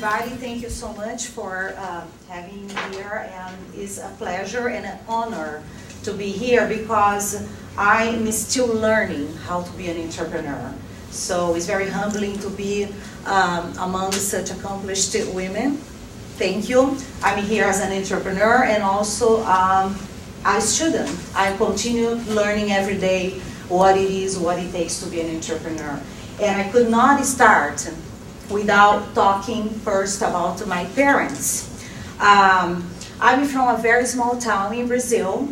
everybody. Thank you so much for having me here, and it's a pleasure and an honor to be here because I'm still learning how to be an entrepreneur. So it's very humbling to be among such accomplished women. Thank you. I'm here as an entrepreneur and also a student. I continue learning every day what it is, what it takes to be an entrepreneur. And I could not start without talking first about my parents. I'm from a very small town in Brazil.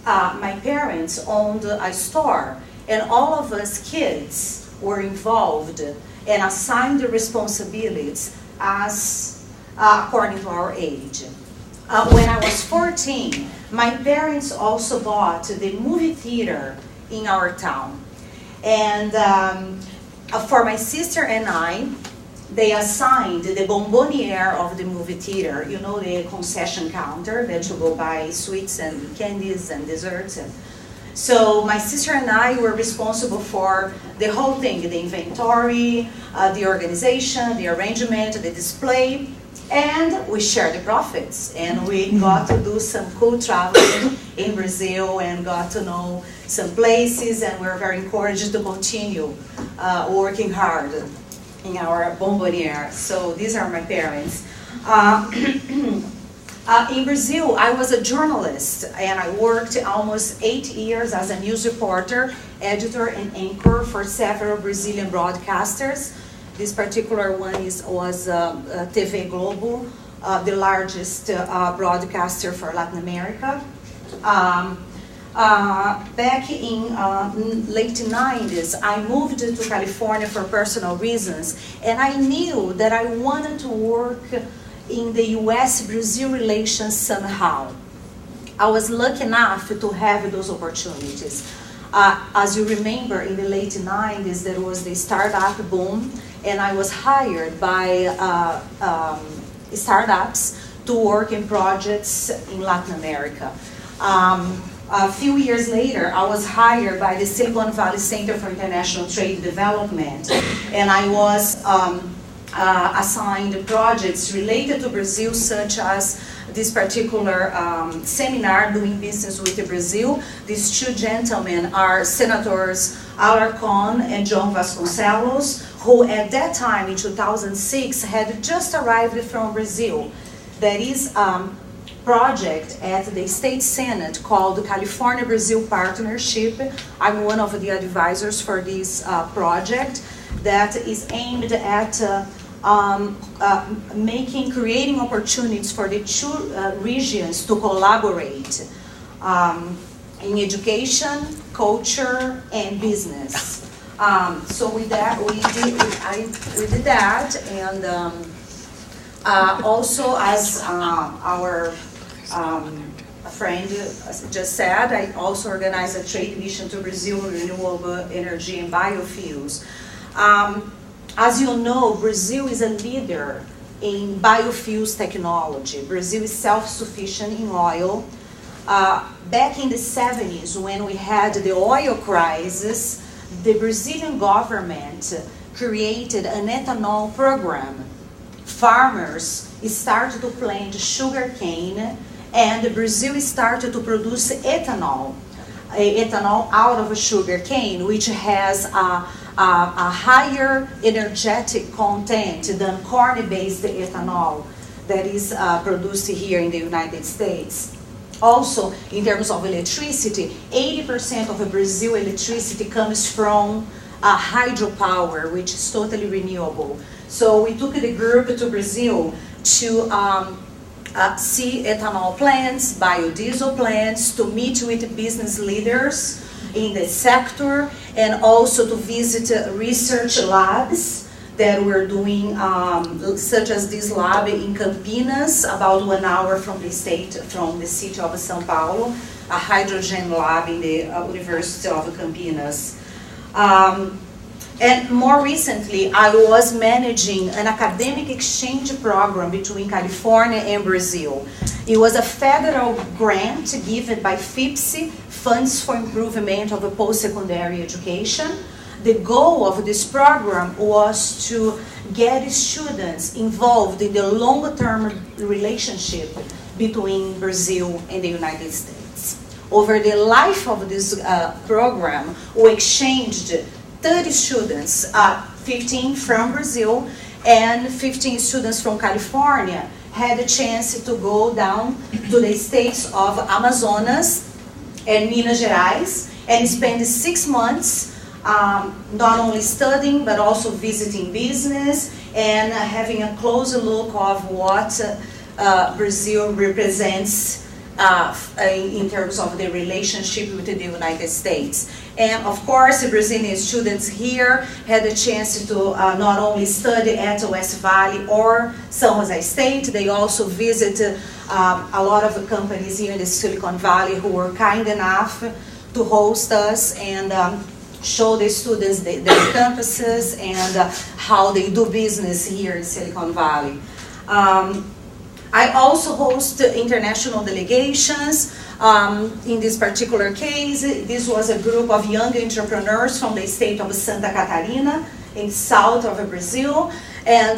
My parents owned a store, and all of us kids were involved and assigned the responsibilities as according to our age. When I was 14, my parents also bought the movie theater in our town. And for my sister and I, they assigned the bonbonniere of the movie theater, you know, the concession counter that you go buy sweets and candies and desserts. And so my sister and I were responsible for the whole thing, the inventory, the organization, the arrangement, the display, and we shared the profits. And we got to do some cool traveling in Brazil and got to know some places, and we were very encouraged to continue working hard in our bonbonniere. So these are my parents. In Brazil, I was a journalist, and I worked almost 8 years as a news reporter, editor, and anchor for several Brazilian broadcasters. This particular one was TV Globo, the largest broadcaster for Latin America. Back in late 90s, I moved to California for personal reasons, and I knew that I wanted to work in the U.S. Brazil relations somehow. I was lucky enough to have those opportunities. As you remember, in the late 90s, there was the startup boom, and I was hired by startups to work in projects in Latin America. A few years later, I was hired by the Silicon Valley Center for International Trade Development, and I was assigned projects related to Brazil, such as this particular seminar, Doing Business with Brazil. These two gentlemen are Senators Alarcon and John Vasconcelos, who at that time, in 2006, had just arrived from Brazil. That is project at the State Senate called the California-Brazil Partnership. I'm one of the advisors for this project that is aimed at creating opportunities for the two regions to collaborate in education, culture, and business. So with that, we did that, and also as our friend just said, I also organized a trade mission to Brazil, renewable energy and biofuels. As you know, Brazil is a leader in biofuels technology. Brazil is self-sufficient in oil. Back in the 70s, when we had the oil crisis, the Brazilian government created an ethanol program. Farmers started to plant sugarcane, and Brazil started to produce ethanol out of sugarcane, which has a higher energetic content than corn-based ethanol that is produced here in the United States. Also, in terms of electricity, 80% of Brazil electricity comes from hydropower, which is totally renewable. So we took the group to Brazil to see ethanol plants, biodiesel plants, to meet with business leaders in the sector, and also to visit research labs that we're doing, such as this lab in Campinas, about 1 hour from the city of São Paulo, a hydrogen lab in the University of Campinas. And more recently, I was managing an academic exchange program between California and Brazil. It was a federal grant given by FIPSE, Funds for Improvement of Post-Secondary Education, the goal of this program was to get students involved in the long-term relationship between Brazil and the United States. Over the life of this program, we exchanged 30 students, 15 from Brazil and 15 students from California, had a chance to go down to the states of Amazonas and Minas Gerais and spend 6 months not only studying but also visiting business and having a closer look of what Brazil represents in terms of the relationship with the United States. And of course, the Brazilian students here had a chance to not only study at West Valley or San Jose State, they also visited a lot of the companies here in the Silicon Valley who were kind enough to host us and show the students their campuses and how they do business here in Silicon Valley. I also host international delegations. In this particular case, this was a group of young entrepreneurs from the state of Santa Catarina in south of Brazil, and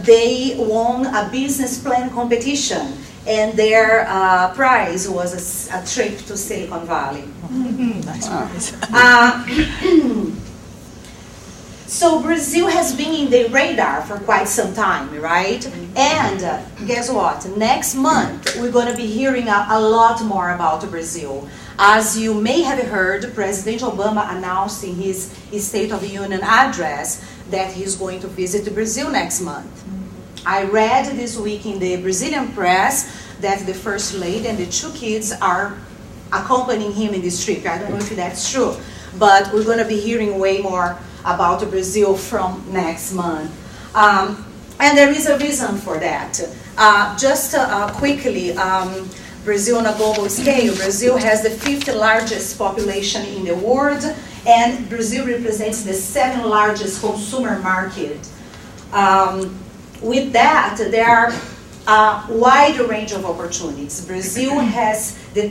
they won a business plan competition, and their prize was a trip to Silicon Valley. Nice prize. So Brazil has been in the radar for quite some time, right? And guess what? Next month, we're going to be hearing a lot more about Brazil. As you may have heard, President Obama announced in his State of the Union address that he's going to visit Brazil next month. I read this week in the Brazilian press that the First Lady and the 2 kids are accompanying him in this trip. I don't know if that's true, but we're going to be hearing way more about Brazil from next month. And there is a reason for that. Quickly, Brazil on a global scale, Brazil has the 5th largest population in the world, and Brazil represents the 7th largest consumer market. With that, there are a wide range of opportunities. Brazil has is the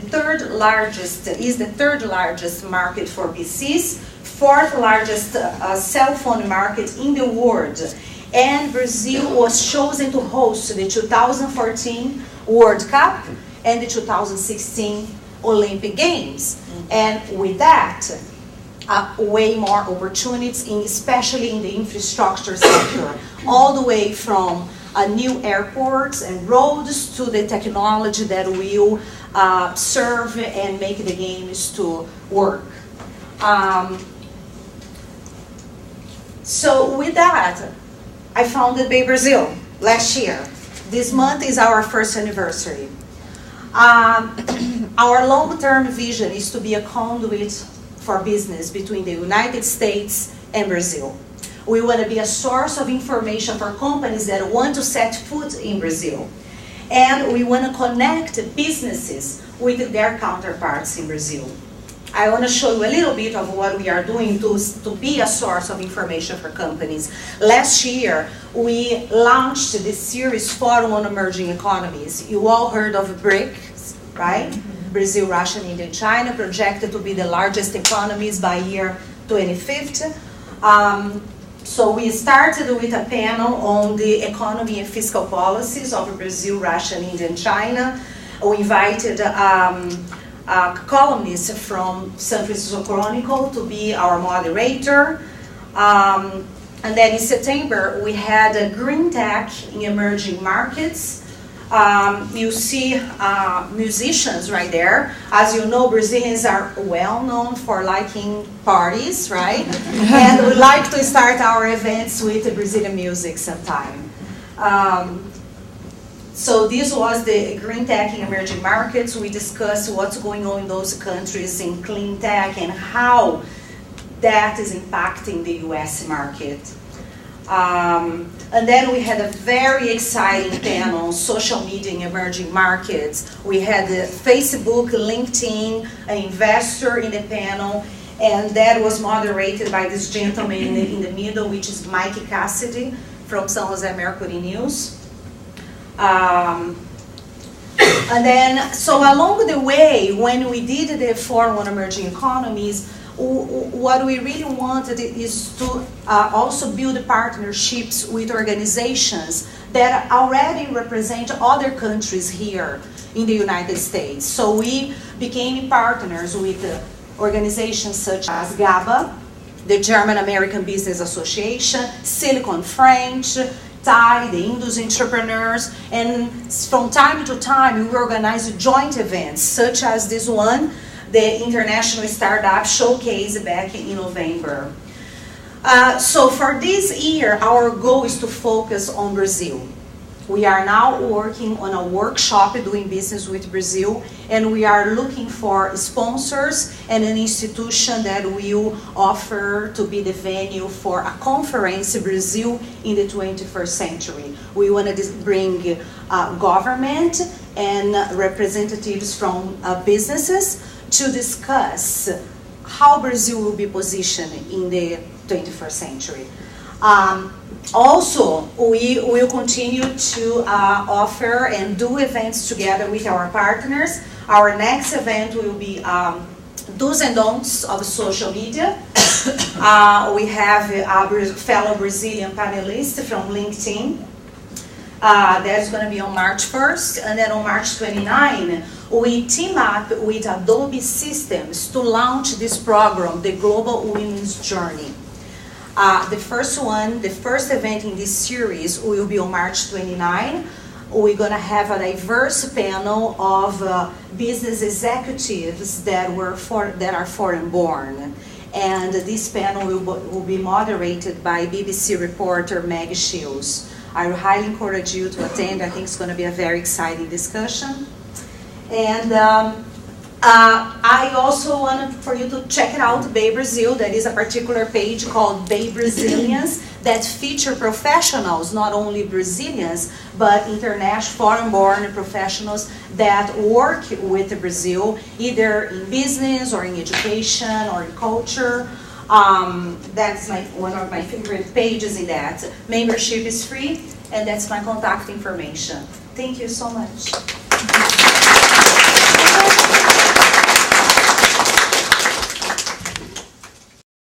3rd largest market for PCs, 4th largest cell phone market in the world. And Brazil was chosen to host the 2014 World Cup and the 2016 Olympic Games. And with that, way more opportunities, especially in the infrastructure sector, all the way from new airports and roads to the technology that will serve and make the games to work. So with that, I founded BayBrazil last year. This month is our 1st anniversary. Our long-term vision is to be a conduit for business between the United States and Brazil. We want to be a source of information for companies that want to set foot in Brazil. And we want to connect businesses with their counterparts in Brazil. I want to show you a little bit of what we are doing to be a source of information for companies. Last year, we launched the series Forum on Emerging Economies. You all heard of BRIC, right? Brazil, Russia, India, and China, projected to be the largest economies by year 2050. So we started with a panel on the economy and fiscal policies of Brazil, Russia, India, and China. We invited columnist from San Francisco Chronicle to be our moderator. And then in September, we had a green tech in emerging markets. You see musicians right there. As you know, Brazilians are well known for liking parties, right? And we like to start our events with Brazilian music sometime. So this was the green tech in emerging markets. We discussed what's going on in those countries in clean tech and how that is impacting the U.S. market. And then we had a very exciting panel on social media in emerging markets. We had Facebook, LinkedIn, an investor in the panel, and that was moderated by this gentleman in the middle, which is Mike Cassidy from San Jose Mercury News. And then, so along the way, when we did the Forum on Emerging Economies, what we really wanted is to also build partnerships with organizations that already represent other countries here in the United States. So we became partners with organizations such as GABA, the German-American Business Association, Silicon French, TAI, the Indus Entrepreneurs, and from time to time we organize joint events such as this one, the International Startup Showcase back in November. So for this year, our goal is to focus on Brazil. We are now working on a workshop doing business with Brazil, and we are looking for sponsors and an institution that will offer to be the venue for a conference in Brazil in the 21st century. We want to bring government and representatives from businesses to discuss how Brazil will be positioned in the 21st century. Also, we will continue to offer and do events together with our partners. Our next event will be do's and don'ts of social media. We have a fellow Brazilian panelist from LinkedIn. That's going to be on March 1st, and then on March 29, we team up with Adobe Systems to launch this program, the Global Women's Journey. The first event in this series will be on March 29. We're going to have a diverse panel of business executives that are foreign-born. And this panel will be moderated by BBC reporter Meg Shields. I highly encourage you to attend. I think it's going to be a very exciting discussion. And I also want for you to check it out, BayBrazil. That is a particular page called BayBrazilians that feature professionals, not only Brazilians, but international foreign-born professionals that work with Brazil, either in business or in education or in culture. That's one of my favorite pages in that. Membership is free, and that's my contact information. Thank you so much.